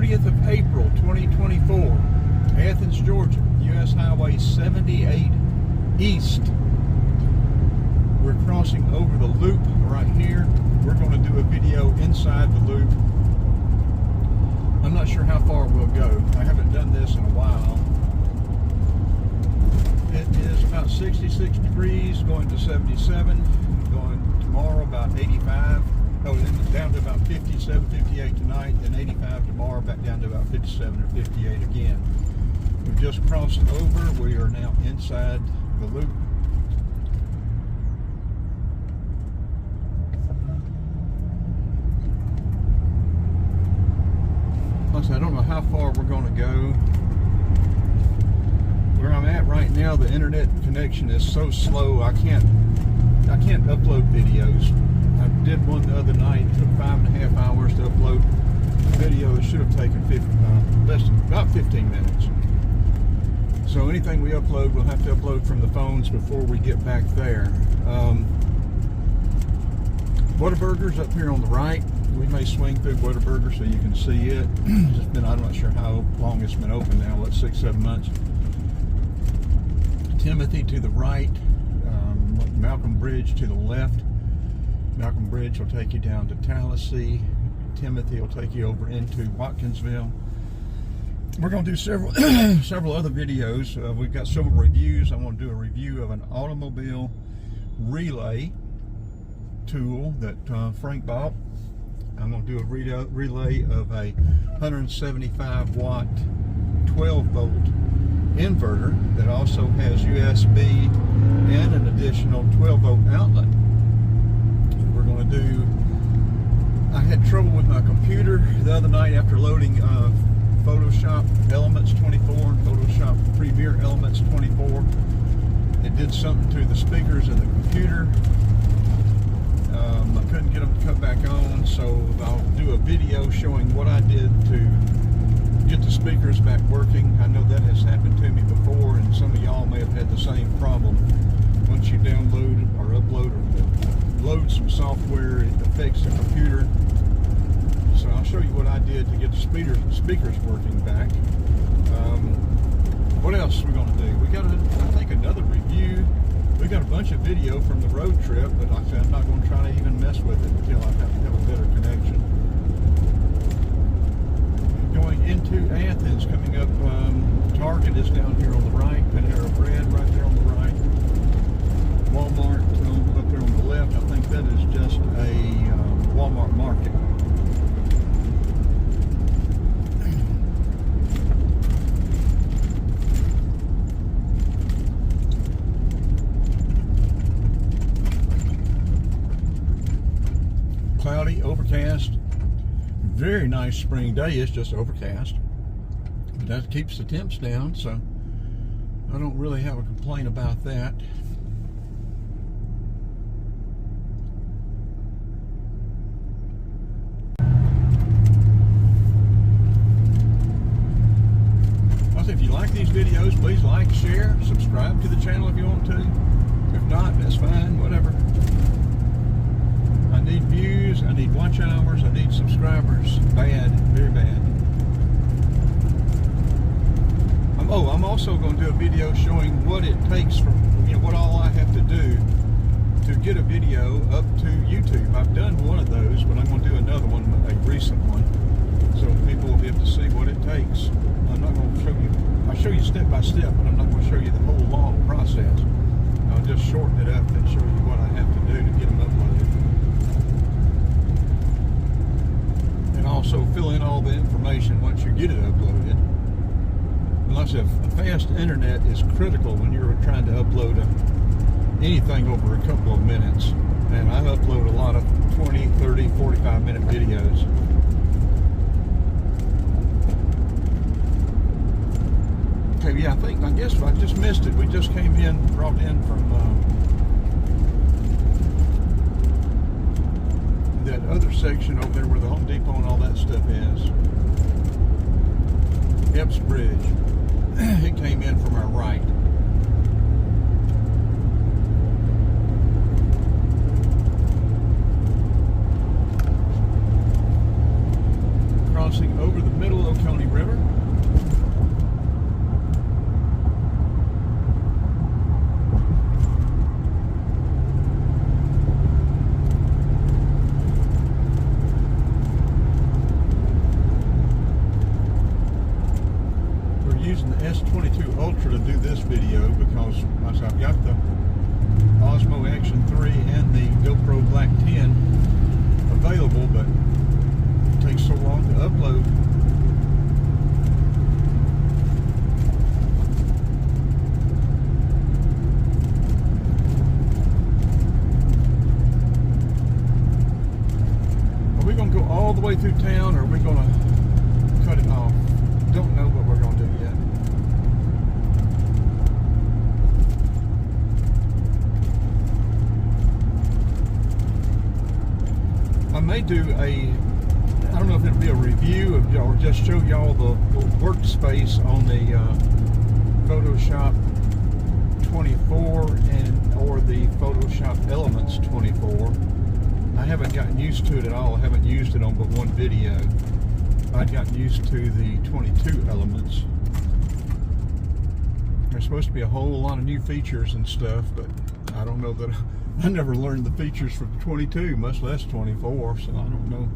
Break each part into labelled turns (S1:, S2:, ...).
S1: 30th of April 2024, Athens, Georgia, US Highway 78 East. We're crossing over the loop right here. We're going to do a video inside the loop. I'm not sure how far we'll go. I haven't done this in a while. It is about 66 degrees, going to 77, going tomorrow about 85. Oh, then down to about 57, 58 tonight, then 85 tomorrow, back down to about 57 or 58 again. We've just crossed over. We are now inside the loop. I don't know how far we're going to go. Where I'm at right now, the internet connection is so slow I can't upload videos. I did one the other night. It took 5.5 hours to upload a video that should have taken about 15 minutes. So anything we upload, we'll have to upload from the phones before we get back there. Whataburger's up here on the right. We may swing through Whataburger so you can see it. It's been, I'm not sure how long it's been open now, what, 6-7 months. Timothy to the right, Malcolm Bridge to the left. Malcolm Bridge will take you down to Tallahassee. Timothy will take you over into Watkinsville. We're going to do several other videos. We've got several reviews. I want to do a review of an automobile relay tool that Frank bought. I'm going to do a relay of a 175 watt 12 volt inverter that also has USB and an additional 12 volt outlet. We're going to do, I had trouble with my computer the other night after loading Photoshop Elements 24 and Photoshop Premiere Elements 24. It did something to the speakers in the computer. I couldn't get them to come back on, so I'll do a video showing what I did to get the speakers back working. I know that has happened to me before, and some of y'all may have had the same problem. Once you download or upload or load some software, it affects the computer. So I'll show you what I did to get the speakers working back. What else are we going to do? We got, I think, another review. We got a bunch of video from the road trip, but like I said, I'm not going to try to even mess with it until I have a better connection. Going into Athens, coming up, Target is down here on the right, Panera Bread right there on the right, Walmart up there on the left. I think that is just a Walmart market. Cloudy, overcast, very nice spring day. It's just overcast, but that keeps the temps down, so I don't really have a complaint about that. Also, if you like these videos, please like, share, subscribe to the channel if you want to. If not, that's fine, whatever. I need views, I need watch hours, I need subscribers. Bad, very bad. I'm also going to do a video showing what it takes from, what all I have to do to get a video up to YouTube. I've done one of those, but I'm going to do another one, a recent one, so people will be able to see what it takes. I'm not going to show you, I'll show you step by step, but I'm not going to show you the whole long process. I'll just shorten it up and show you what I have to do to get them uploaded. Also fill in all the information once you get it uploaded. Like I said, a fast internet is critical when you're trying to upload anything over a couple of minutes. And I upload a lot of 20, 30, 45 minute videos. Okay, yeah, I guess I just missed it. We just brought in from that other section over there where the Home Depot and all that stuff is. Epps Bridge. It came in from our right. Crossing over the middle of upload. Are we going to go all the way through town, or are we going to cut it off? Don't know what we're going to do yet. I may do I don't know if it'll be a review of, or just show y'all the workspace on the Photoshop 24 or the Photoshop Elements 24. I haven't gotten used to it at all. I haven't used it on but one video. I've gotten used to the 22 Elements. There's supposed to be a whole lot of new features and stuff, but I don't know that I never learned the features for 22, much less 24, so I don't know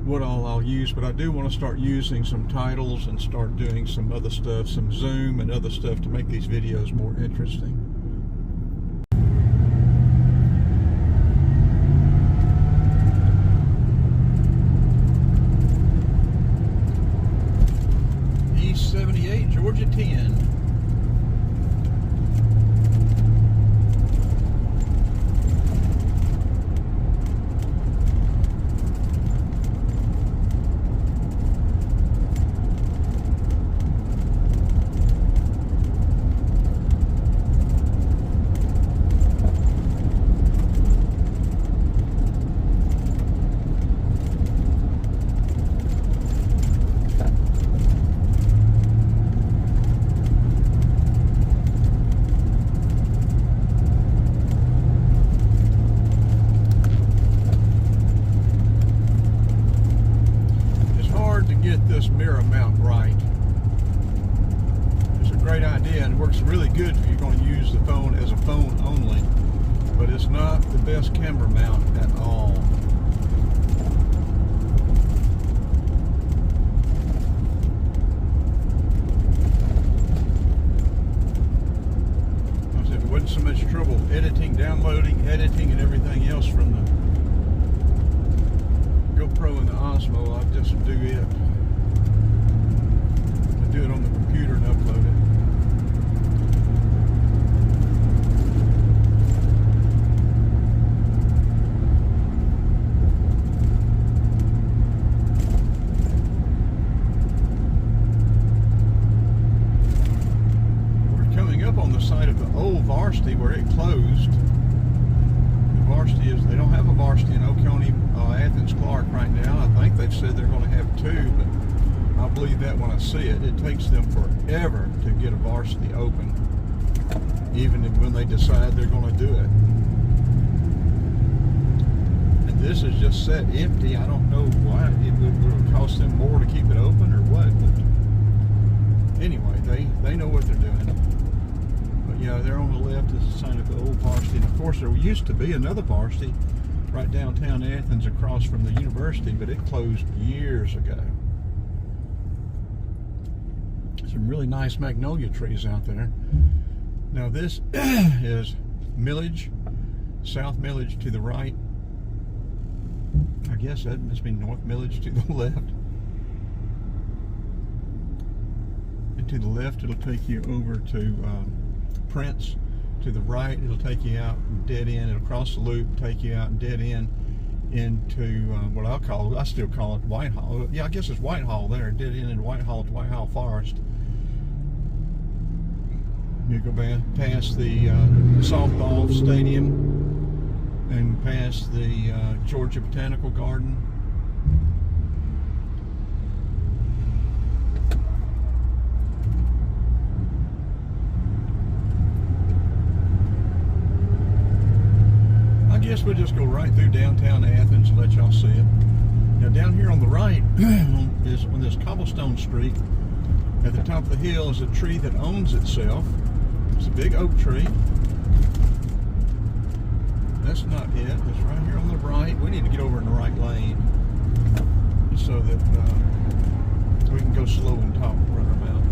S1: what all I'll use, but I do want to start using some titles and start doing some other stuff, some zoom and other stuff to make these videos more interesting. East 78, Georgia 10. This mirror mount right. It's a great idea and it works really good if you're going to use the phone as a phone only, but it's not the best camera mount at all. I said, it wasn't so much trouble editing, downloading, editing, and everything else from the GoPro and the Osmo. I'd just do it. Do it on the computer and upload it. We're coming up on the site of the old varsity where it closed. The varsity is, they don't have a varsity in Oconee, Athens, Clark right now. I think they've said they're going to have two, but I believe that when I see it. It takes them forever to get a varsity open, even when they decide they're going to do it. And this is just set empty. I don't know why it would cost them more to keep it open or what. But anyway, they know what they're doing. But yeah, there on the left is the sign of the old varsity. And of course, there used to be another varsity right downtown Athens across from the university, but it closed years ago. Some really nice magnolia trees out there. Now this is Millage, South Millage to the right. I guess that must be North Millage to the left. And to the left it'll take you over to Prince. To the right it'll take you out dead end. It'll cross the loop, take you out dead end into what I still call it Whitehall. Yeah, I guess it's Whitehall there, dead end in Whitehall to Whitehall Forest. You go past the softball stadium and past the Georgia Botanical Garden. I guess we'll just go right through downtown Athens and let y'all see it. Now down here on the right is on this cobblestone street. At the top of the hill is a tree that owns itself. It's a big oak tree. That's not it. It's right here on the right. We need to get over in the right lane so that we can go slow and talk and run our mouth.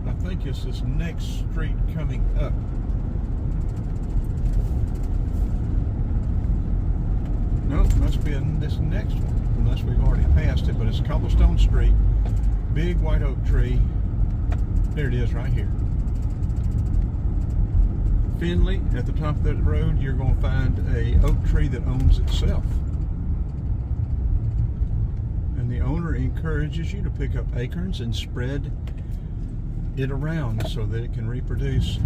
S1: I think it's this next street coming up. Nope, Must be in this next one, unless we've already passed it, but it's cobblestone street, big white oak tree. There it is right here. Finley, at the top of that road, you're going to find a oak tree that owns itself. And the owner encourages you to pick up acorns and spread it around so that it can reproduce.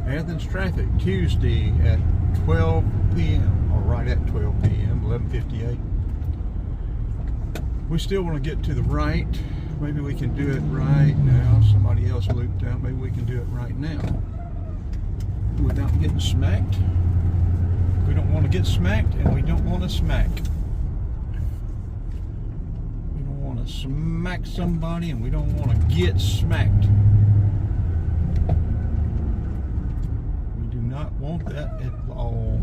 S1: Athens traffic Tuesday at 12 p.m. or right at 12 p.m. 11:58. We still want to get to the right. Maybe we can do it right now. Somebody else looped out. Maybe we can do it right now without getting smacked. We don't want to get smacked, and we don't want to smack. We don't want to smack somebody, and we don't want to get smacked. We do not want that at all.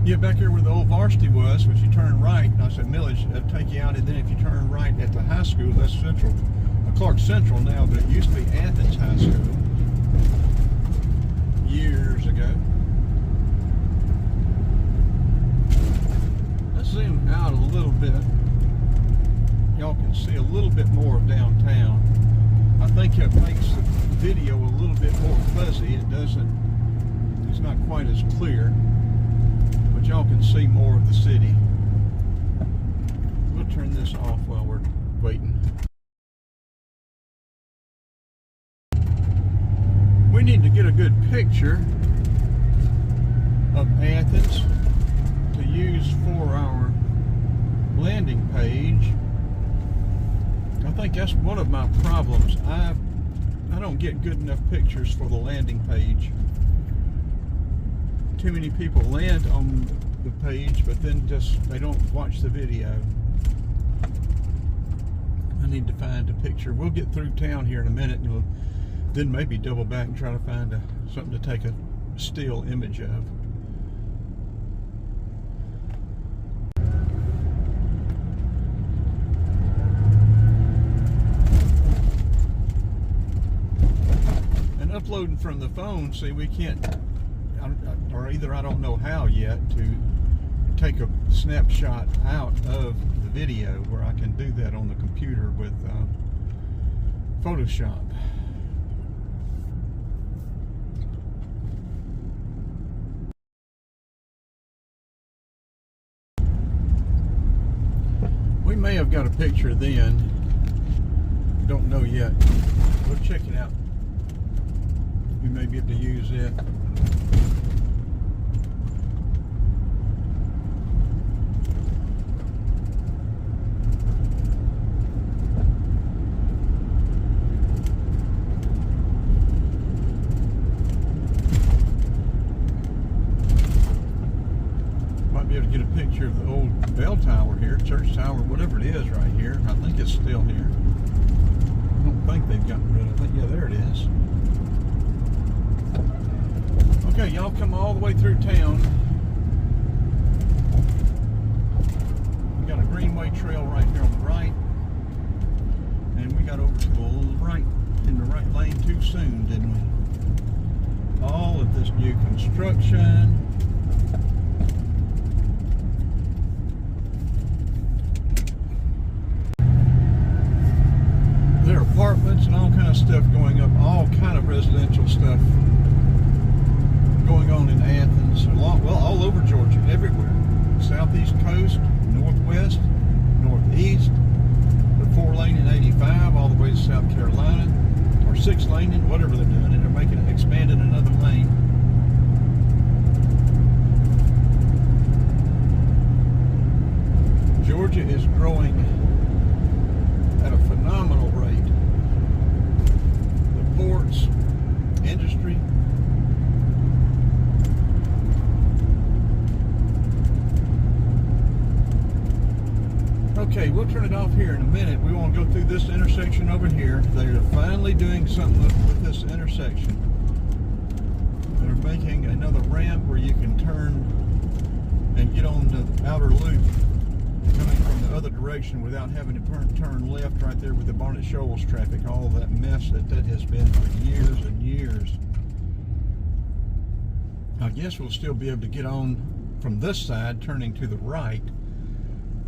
S1: Yeah, back here where the old varsity was, which you turn right, and I said Millage, that'd take you out, and then if you turn right at the high school, that's Central, Clark Central now, but it used to be Athens High School years ago. Let's zoom out a little bit. Y'all can see a little bit more of downtown. I think it makes the video a little bit more fuzzy. It's not quite as clear. But y'all can see more of the city. We'll turn this off while we're waiting. We need to get a good picture of Athens to use for our landing page. I think that's one of my problems. I don't get good enough pictures for the landing page. Too many people land on the page, but then they don't watch the video. I need to find a picture. We'll get through town here in a minute, and we'll then maybe double back and try to find something to take a still image of. And uploading from the phone, see, we can't, or either I don't know how yet, to take a snapshot out of the video where I can do that on the computer with Photoshop. We may have got a picture then. Don't know yet. We'll check it out. We may be able to use it. Might be able to get a picture of the old bell tower here, church tower, whatever it is right here. I think it's still here. I don't think they've gotten rid of it. Yeah, there it is. Okay, y'all come all the way through town. We got a greenway trail right here on the right. And we got over to the right, in the right lane too soon, didn't we? All of this new construction. There are apartments and all kind of stuff going up, all kind of residential stuff going on in Athens, all over Georgia, everywhere. Southeast coast, northwest, northeast, the 4-lane in 85 all the way to South Carolina, or 6-lane in whatever they're doing, and they're expanding another lane. Georgia is growing at a phenomenal rate. The ports, industry. Okay, we'll turn it off here in a minute. We want to go through this intersection over here. They're finally doing something with this intersection. They're making another ramp where you can turn and get on the outer loop coming from the other direction without having to turn left right there with the Barnett Shoals traffic, all that mess that has been for years and years. I guess we'll still be able to get on from this side, turning to the right,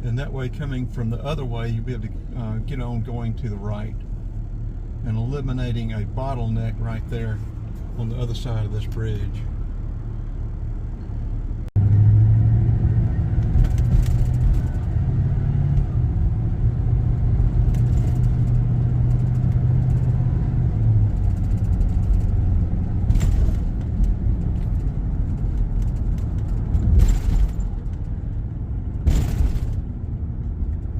S1: and that way coming from the other way, you'll be able to get on going to the right, and eliminating a bottleneck right there on the other side of this bridge.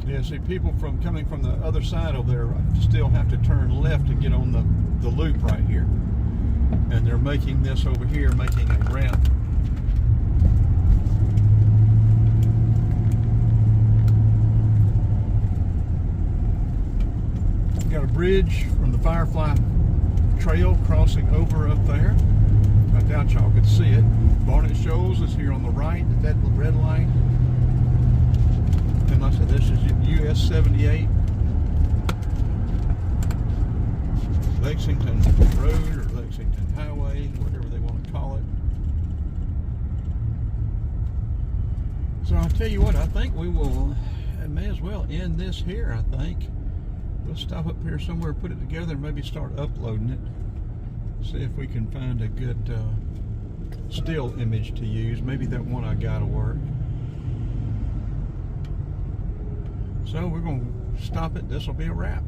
S1: Yeah, see, people coming from the other side over there still have to turn left to get on the loop right here. And they're making this over here, making a ramp. We've got a bridge from the Firefly Trail crossing over up there. I doubt y'all could see it. Barnett Shoals is here on the right, that red light. And like I said, this is US 78. Lexington Road or Lexington Highway, whatever they want to call it. So I'll tell you what, I think we will, may as well end this here, I think. We'll stop up here somewhere, put it together, and maybe start uploading it. See if we can find a good still image to use. Maybe that one I got will work. So we're going to stop it. This will be a wrap.